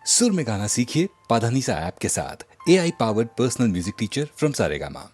सुर में गाना सीखिए पाधानीसा ऐप के साथ। AI powered personal music teacher from Saregama.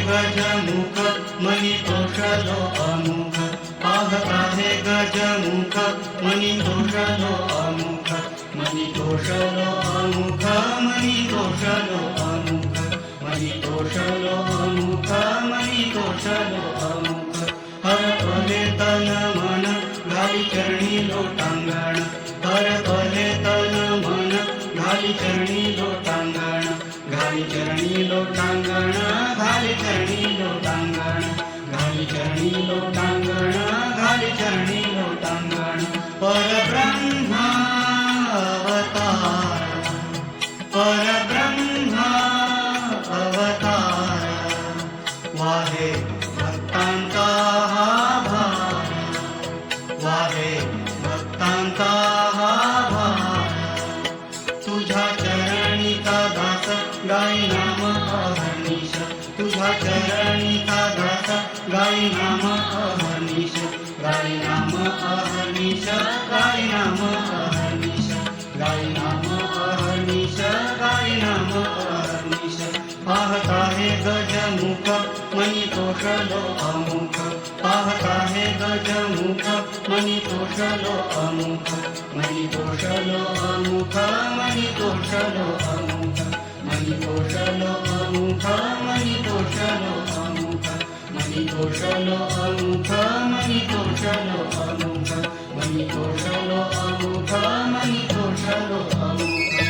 गजमुख मनी तोषलो अमुख पाहता हे गजमुख मनी तोषलो अमुख मनी तोषलो अमुख मनी तोषलो अमुख मनी तोषलो अमुख मनी तोषलो अमुख हर पले तन मन घाली चरणी लोटांगण हर पले तन मन घाली चरणी लोटांगण घाली चरणी लोटांगण घाली चरणी लोटांगण घाली चरणी लोटांगण घाली चरणी लोटांगण परब्रह्म अवतार परब्रह्म अवतार वाहे भक्तांचा हा भार वाहे भक्तांचा हा भार तुझ्या चरणी का दास गाई नाम अहर्निश तुझ्या चरणी का दास गाई नाम अहर्निश गाई नाम अहर्निश गाई नाम अहर्निश गाई नाम अहर्निश गाई नाम अहर्निश पाहता हे गजमुख मनी तोषलो अमुख पाहता हे गजमुख मनी तोषलो अमुख मनी तोषलो अमुख मनी तोषलो अमुख मनी तोषलो अमुख मनी तोषलो अमुख मनी तोषलो अमुख मनी तोषलो तोषलो अमुक मनी तोषलो अमुक मनी तोषलो अमुक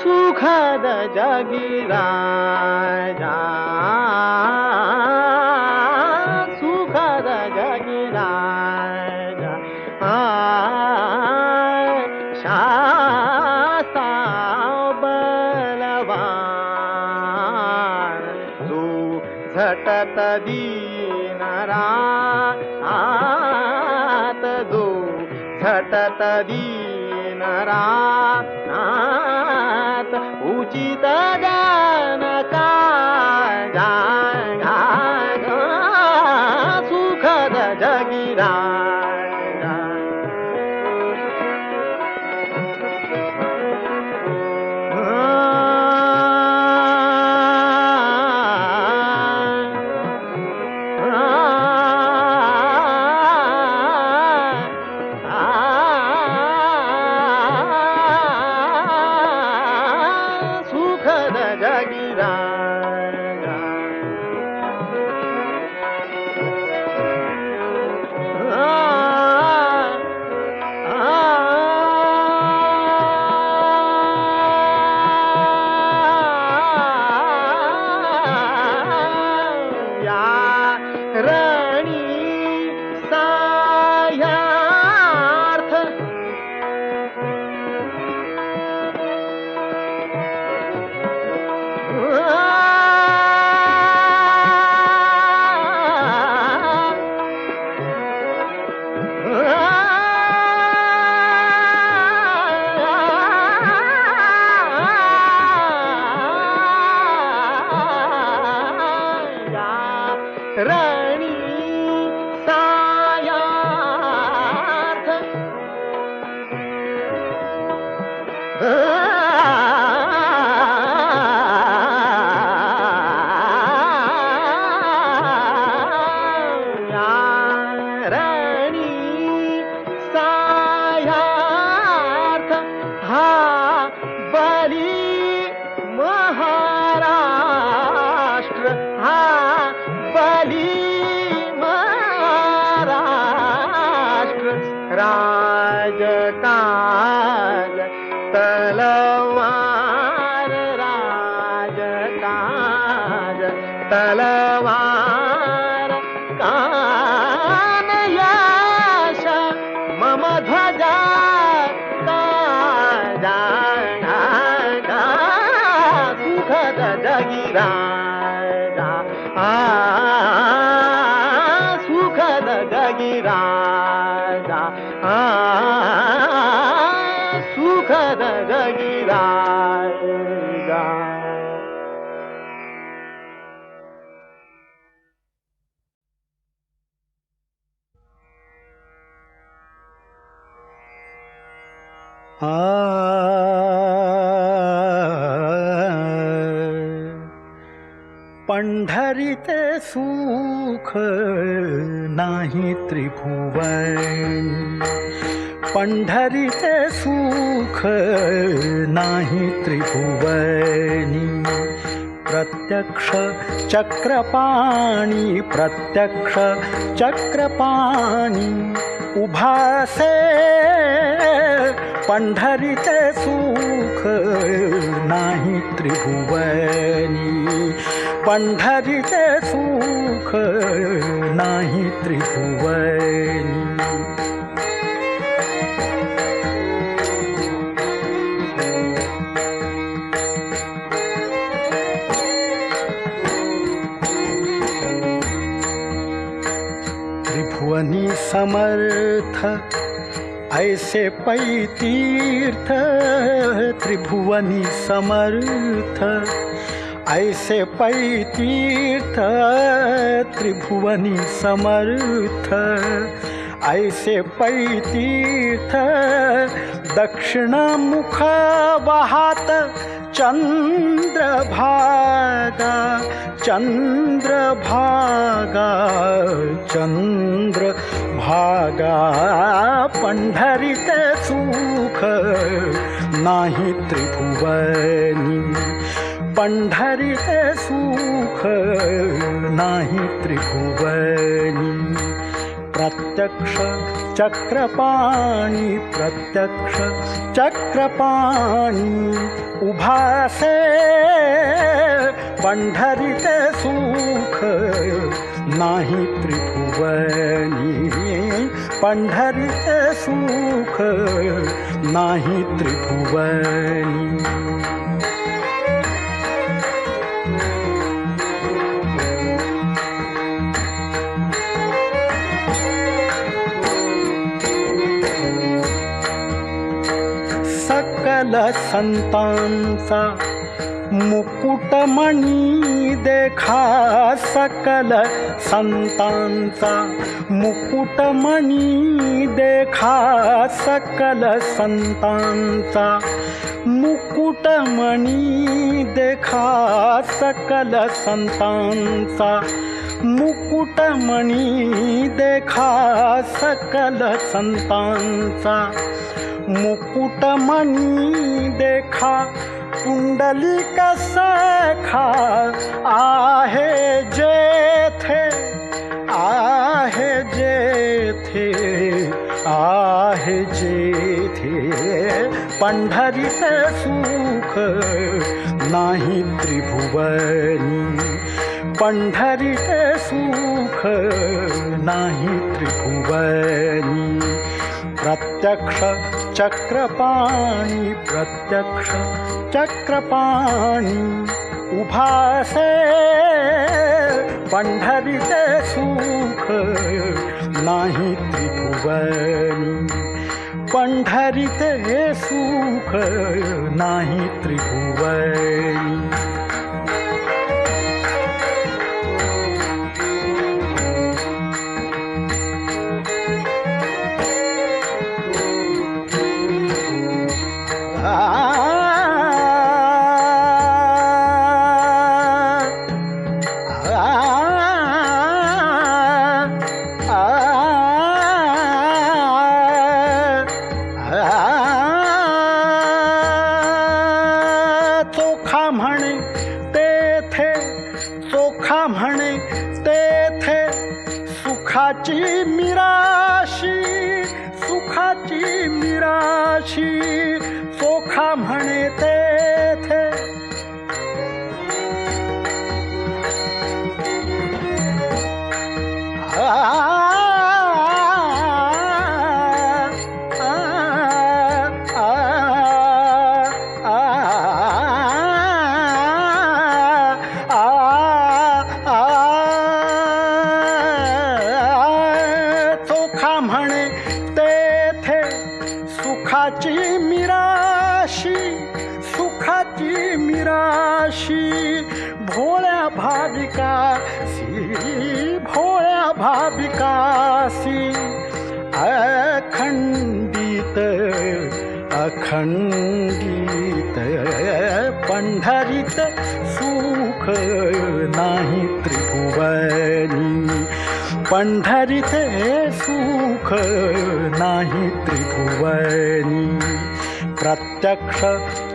सुखद जगिराजा सुखद जगिराजा शास्ता बलवान जो झटत दीनरात जो झटत दीनरात उचित ज्ञान का सुखद जगिराजा सुखद जगिराजा या रणी सायार्थ महाराष्ट्र हा बली महाराष्ट्र राजकाज तलवार राजकाज तलवार कान यश मम ध्वजा काजा सुखद जगिराजा सुखद जगिराजा सुखद जगिराजा. पंढरीते सुख नाही त्रिभुवनी, पंढरीते सुख नाही त्रिभुवनी. प्रत्यक्ष चक्रपाणी, प्रत्यक्ष चक्रपाणी उभासे पंढरीते सुख नाही त्रिभुवनी, पंढरीते सुख नाही त्रिभुवनी. त्रिभुवनी समर्थ ऐसे पै तीर्थ, त्रिभुवनी समर्थ ऐसे पै तीर्थ, त्रिभुवनी समर्थ ऐसे पै तीर्थ. दक्षिण मुख वाहात चंद्रभागा, चंद्रभागा, चंद्रभागा. पंढरीते सुख नाही त्रिभुवनी, पंढरीते सुख नाही त्रिभुवनी. प्रत्यक्ष चक्रपाणी, प्रत्यक्ष चक्रपाणी उभासे पंढरीते सुख नाही त्रिभुवनी, पंढरीते सुख नाही त्रिभुवनी. सकल संतांचा मुकुटमणी देखा, सकल संतांचा मुकुटमणी देखा, सकल संतांचा मुकुटमणी देखा, सकल संतांचा मुकुटमणी देखा, सकल संतांचा मुकुटमणी देखा. पुंडलिक सखा आहे जेथे, आहे जेथे, आहे जेथे. पंढरीते सुख नाही त्रिभुवनी, पंढरीते सुख नाही त्रिभुवनी. प्रत्यक्ष चक्रपाणी, प्रत्यक्ष चक्रपाणी उभासे पंढरीते सुख नाही त्रिभुवनी, पंढरीते सुख नाही त्रिभुवनी. चोखा म्हणे तेथे, चोखा म्हणे तेथे सुखाची मिराशी, सुखाची मिराशी, चोखा म्हणे तेथे. चोखा म्हणे तेथे सुखाची मिराशी, सुखाची मिराशी, भोळ्या भाविकासी, भोळ्या भाविकासी अखंडित, अखंडित पंढरीत सुख नाही त्रिभुवनी, पंढरीत सुख नाही त्रिभुवनी. प्रत्यक्ष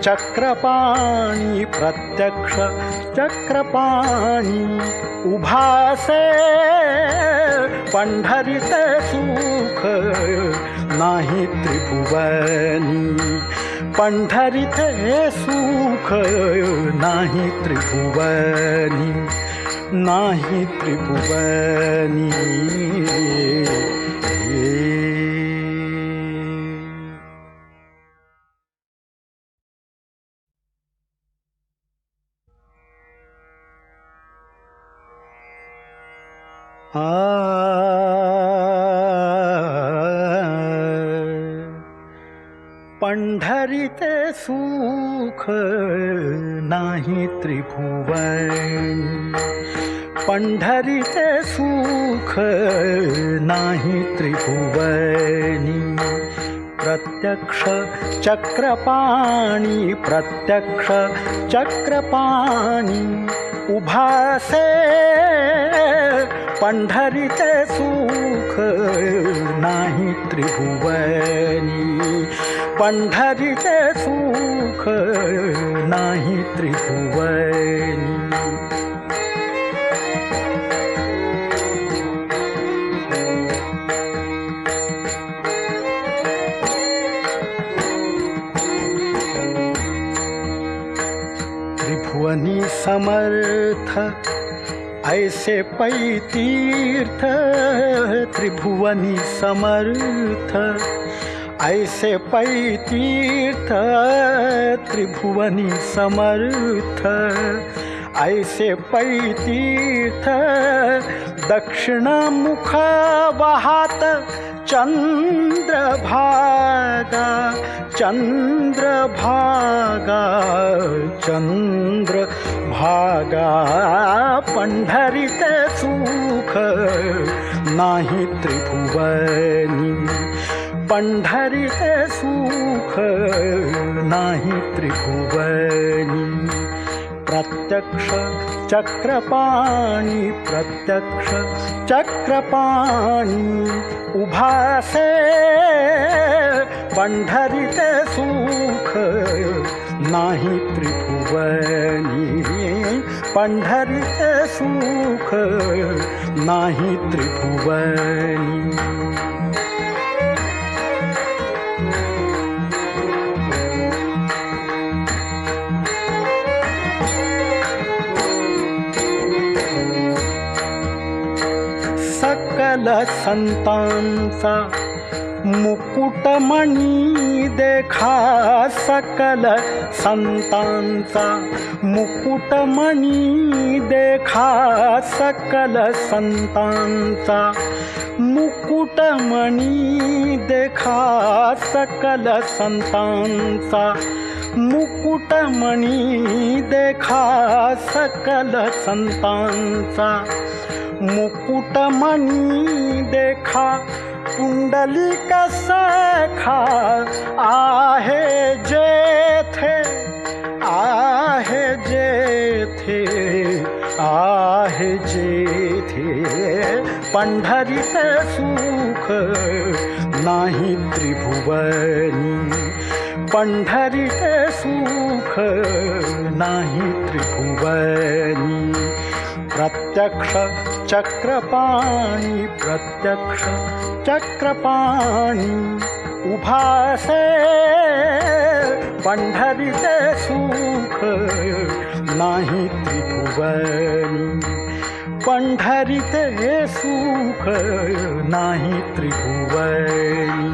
चक्रपाणी, प्रत्यक्ष चक्रपाणी उभासे पंढरीत सुख नाही त्रिभुवनी, पंढरीत सुख नाही त्रिभुवनी, नाही त्रिभुवनी. पंढरीत सुख नाही त्रिभुवनी, पंढरीत सुख नाही त्रिभुवनी. प्रत्यक्ष चक्रपाणी, प्रत्यक्ष चक्रपाणी उभासे पंढरीत सुख नाही त्रिभुवनी, पंढरीत सुख नाही त्रिभुवनी. त्रिभुवनी समर्थ ऐसे पै तीर्थ, त्रिभुवनी समर्थ ऐसे पै तीर्थ, त्रिभुवनी समर्थ ऐसे पै तीर्थ. दक्षिणमुख वाहात चंद्रभागा, चंद्रभागा, चंद्रभागा पंढरीत सुख नाही त्रिभुवनी, पंढरीत सुख नाही त्रिभुवनी. प्रत्यक्ष चक्रपाणी, प्रत्यक्ष चक्रपाणी उभासे पंढरीत सुख नाही त्रिभुवनी, पंढरीत सुख नाही त्रिभुवनी. सकल संतांचा मुकुटमणी देखा, सकल संतांचा मुकुटमणी देखा, सकल संतांचा मुकुटमणी देखा, सकल संतांचा मुकुटमणी देखा, सकल संतांचा मुकुटमणी देखा. पुंडलिक सखा आहे जेथे, आहे जेथे, आहे जेथे पंढरीत सुख नाही त्रिभुवनी, पंढरीत सुख सुख नाही त्रिभुवनी. प्रत्यक्ष चक्रपाणी प्रत्यक्ष चक्रपाणी उभासे पंढरीचे सुख नाही त्रिभुवनी. पंढरीचे सुख नाही त्रिभुवनी.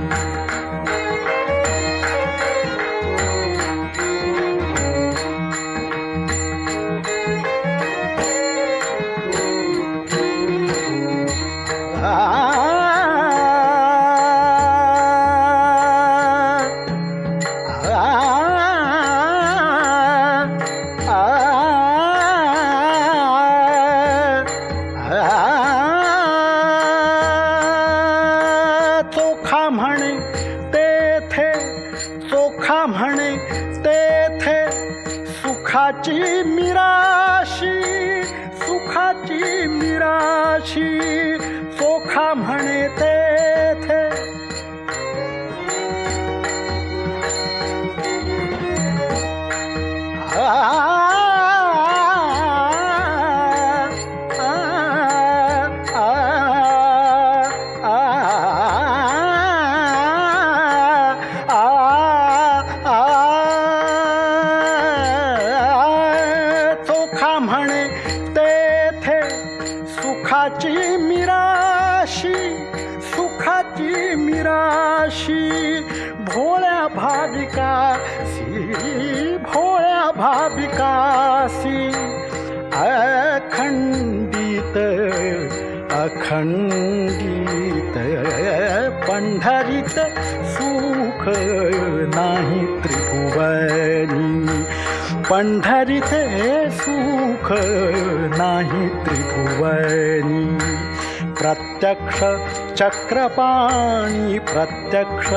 चोखा म्हणे तेथे चोखा म्हणे तेथे सुखाची मिराशी सुखाची मिराशी. चोखा म्हणे तेथे चोखा म्हणे तेथे सुखाची मिराशी सुखाची मिराशी. भोळ्या भाविकासी भोळ्या भाविकासी अखंडित अखंडित पंढरीत सुख नाही त्रिभुवनी. पंढरीत सुख नाही त्रिभुवनी. प्रत्यक्ष चक्रपाणी प्रत्यक्ष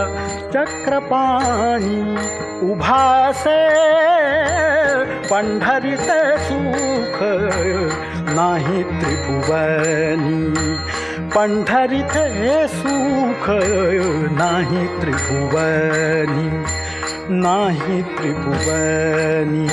चक्रपाणी उभासे पंढरीत सुख नाही त्रिभुवनी. पंढरीत सुख नाही त्रिभुवनी नाही त्रिभुवनी.